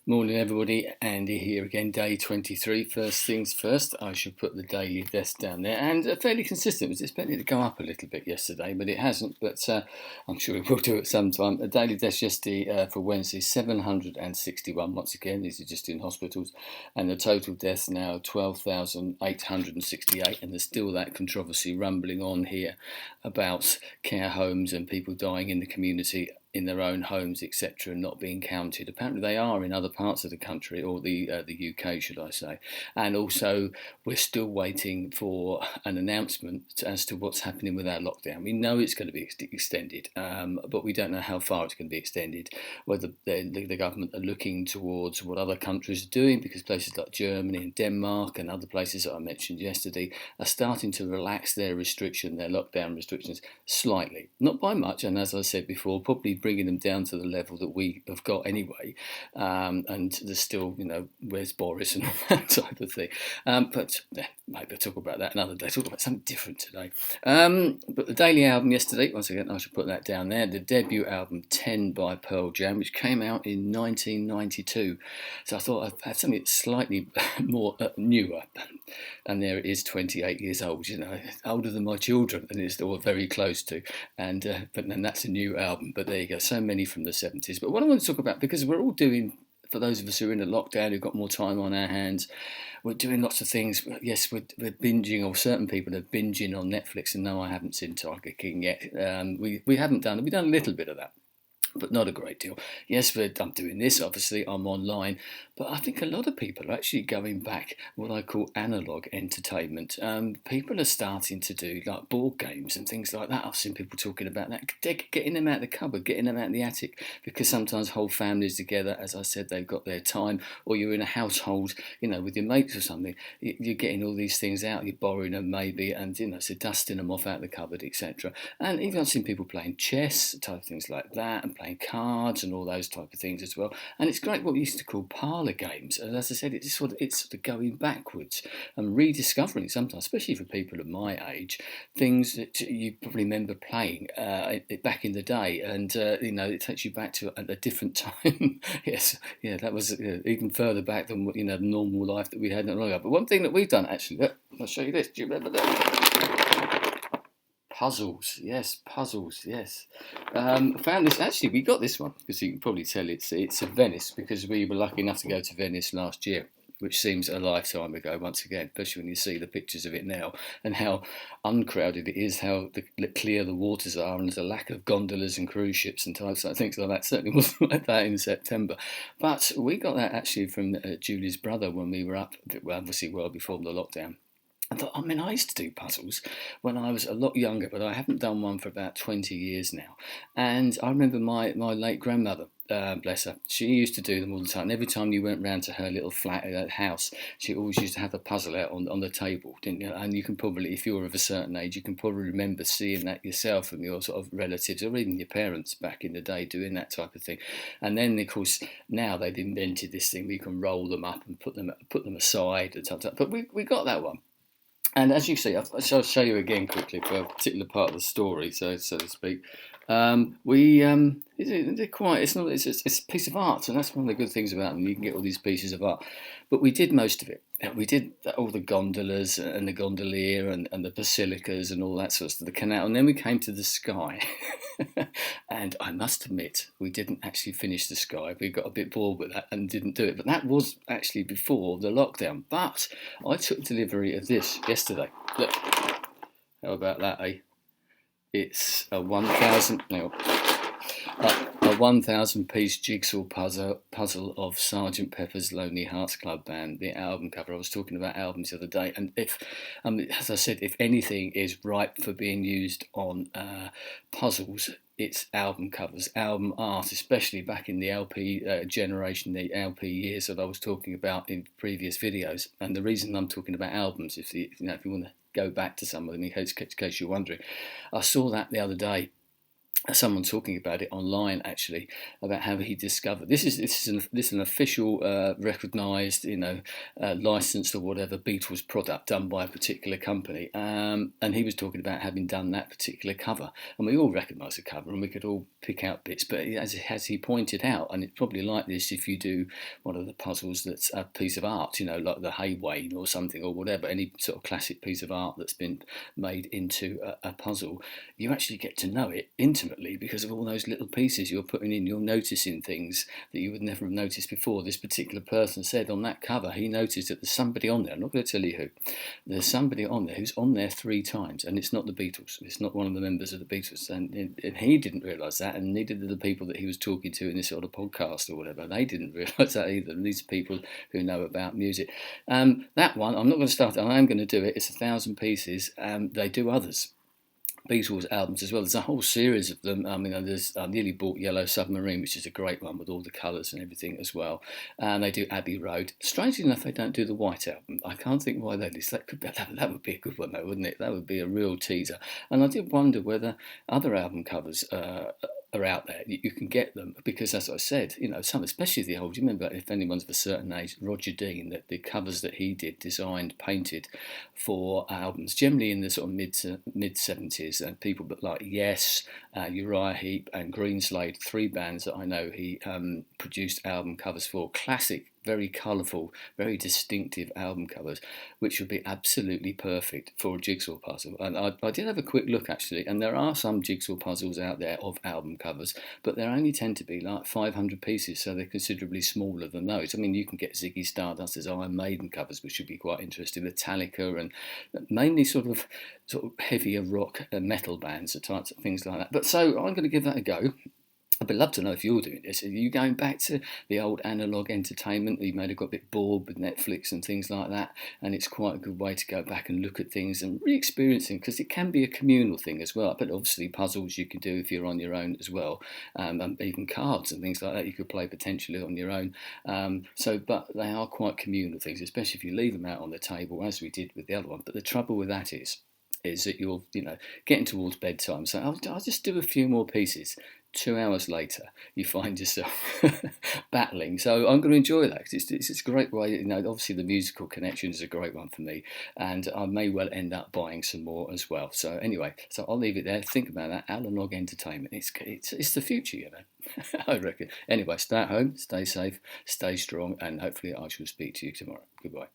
Morning, everybody. Andy here again, day 23. First things first, I should put the daily desk down there, and fairly consistent. It was expected to go up a little bit yesterday, but it hasn't. But I'm sure it will do at some time. The daily desk yesterday for Wednesday, 761. Once again, these are just in hospitals, and the total deaths now 12,868. And there's still that controversy rumbling on here about care homes and people dying in the community in their own homes, etc., and not being counted. Apparently, they are in other parts of the country, or the UK, should I say? And also, we're still waiting for an announcement as to what's happening with our lockdown. We know it's going to be extended, but we don't know how far it's going to be extended. Whether the government are looking towards what other countries are doing, because places like Germany and Denmark and other places that I mentioned yesterday are starting to relax their lockdown restrictions slightly, not by much. And as I said before, probably bringing them down to the level that we have got anyway. And there's still, where's Boris and all that type of thing. But maybe I'll talk about that another day. Talk about something different today. But the daily album yesterday, once again, I should put that down there. The debut album 10 by Pearl Jam, which came out in 1992. So I thought I'd have something slightly more newer. And there it is, 28 years old, older than my children, and it's all very close to. And but then that's a new album. But there you go, so many from the 70s. But what I want to talk about, because we're all doing, for those of us who are in a lockdown, who've got more time on our hands, we're doing lots of things. Yes, we're binging, or certain people are binging on Netflix. And no, I haven't seen Tiger King yet. We haven't done it. We've done a little bit of that, but not a great deal. Yes, I'm doing this, obviously, I'm online, but I think a lot of people are actually going back what I call analog entertainment. People are starting to do like board games and things like that. I've seen people talking about that, getting them out of the cupboard, getting them out in the attic, because sometimes whole families together, as I said, they've got their time, or you're in a household, with your mates or something, you're getting all these things out, you're borrowing them maybe, and, so dusting them off out the cupboard, etc. And even I've seen people playing chess, type of things like that, and playing cards and all those type of things as well. And it's great what we used to call parlour games. And as I said, it's sort of going backwards and rediscovering sometimes, especially for people of my age, things that you probably remember playing back in the day. And, it takes you back to a different time. Yes, yeah, that was even further back than, the normal life that we had not long ago. But one thing that we've done, actually, look, I'll show you this. Do you remember that? Puzzles, yes, puzzles, yes. Found this, actually, we got this one, because you can probably tell it's a Venice, because we were lucky enough to go to Venice last year, which seems a lifetime ago once again, especially when you see the pictures of it now, and how uncrowded it is, how clear the waters are, and there's a lack of gondolas and cruise ships and types of things like that. Certainly wasn't like that in September. But we got that actually from Julie's brother when we were up, obviously well before the lockdown. I used to do puzzles when I was a lot younger, but I haven't done one for about 20 years now. And I remember my late grandmother, bless her, she used to do them all the time. And every time you went round to her little flat house, she always used to have a puzzle out on the table, didn't you? And you can probably, if you're of a certain age, you can probably remember seeing that yourself from your sort of relatives or even your parents back in the day doing that type of thing. And then, of course, now they've invented this thing where you can roll them up and put them aside and stuff. But we got that one. And as you see, I'll show you again quickly for a particular part of the story, so to speak. They're quite. It's a piece of art, and that's one of the good things about them. You can get all these pieces of art, but we did most of it. We did all the gondolas and the gondolier and the basilicas and all that sort of stuff, the canal, and then we came to the sky. And I must admit, we didn't actually finish the sky. We got a bit bored with that and didn't do it. But that was actually before the lockdown. But I took delivery of this yesterday. Look, how about that, eh? It's a 1,000. No, a 1,000-piece jigsaw puzzle of Sergeant Pepper's Lonely Hearts Club Band, the album cover. I was talking about albums the other day, and as I said, if anything is ripe for being used on puzzles, it's album covers, album art, especially back in the LP generation, the LP years that I was talking about in previous videos. And the reason I'm talking about albums, if you want to go back to some of them, in case you're wondering, I saw that the other day. someone talking about it online actually, about how he discovered this is an official recognised, licensed or whatever Beatles product done by a particular company, and he was talking about having done that particular cover, and we all recognise the cover and we could all pick out bits, but as he pointed out, and it's probably like this if you do one of the puzzles that's a piece of art, like the Haywain or something or whatever, any sort of classic piece of art that's been made into a puzzle, you actually get to know it intimately because of all those little pieces you're putting in. You're noticing things that you would never have noticed before. This particular person said on that cover, he noticed that there's somebody on there, I'm not going to tell you who, there's somebody on there who's on there 3 times, and it's not the Beatles, it's not one of the members of the Beatles, and he didn't realise that, and neither did the people that he was talking to in this sort of podcast or whatever. They didn't realise that either, and these are people who know about music. That one, I'm not going to start it, I am going to do it, it's 1,000 pieces. They do others, Beatles albums as well. There's a whole series of them. I mean, I nearly bought Yellow Submarine, which is a great one with all the colours and everything as well. And they do Abbey Road. Strangely enough, they don't do the White Album. I can't think why they do. That would be a good one, though, wouldn't it? That would be a real teaser. And I did wonder whether other album covers are out there. You can get them because, as I said, some, especially the old. You remember, if anyone's of a certain age, Roger Dean, that the covers that he did, designed, painted for albums, generally in the sort of mid 70s, and people like Yes, Uriah Heep, and Greenslade, 3 bands that I know he produced album covers for. Classic, very colourful, very distinctive album covers, which would be absolutely perfect for a jigsaw puzzle. And I did have a quick look actually, and there are some jigsaw puzzles out there of album covers, but they only tend to be like 500 pieces, so they're considerably smaller than those. I mean, you can get Ziggy Stardust's Iron Maiden covers, which would be quite interesting, Metallica, and mainly sort of heavier rock and metal bands, or types of things like that. But so I'm going to give that a go. I'd love to know if you're doing this. Are you going back to the old analog entertainment? You may have got a bit bored with Netflix and things like that, and it's quite a good way to go back and look at things and re-experience them, because it can be a communal thing as well. But obviously puzzles you can do if you're on your own as well, and even cards and things like that you could play potentially on your own. But they are quite communal things, especially if you leave them out on the table, as we did with the other one. But the trouble with that is that you're getting towards bedtime, so I'll just do a few more pieces. 2 hours later, you find yourself battling. So I'm going to enjoy that, because it's a great way. Obviously the musical connection is a great one for me, and I may well end up buying some more as well. So anyway, I'll leave it there. Think about that. Analogue entertainment. It's the future, I reckon. Anyway, stay at home, stay safe, stay strong, and hopefully I shall speak to you tomorrow. Goodbye.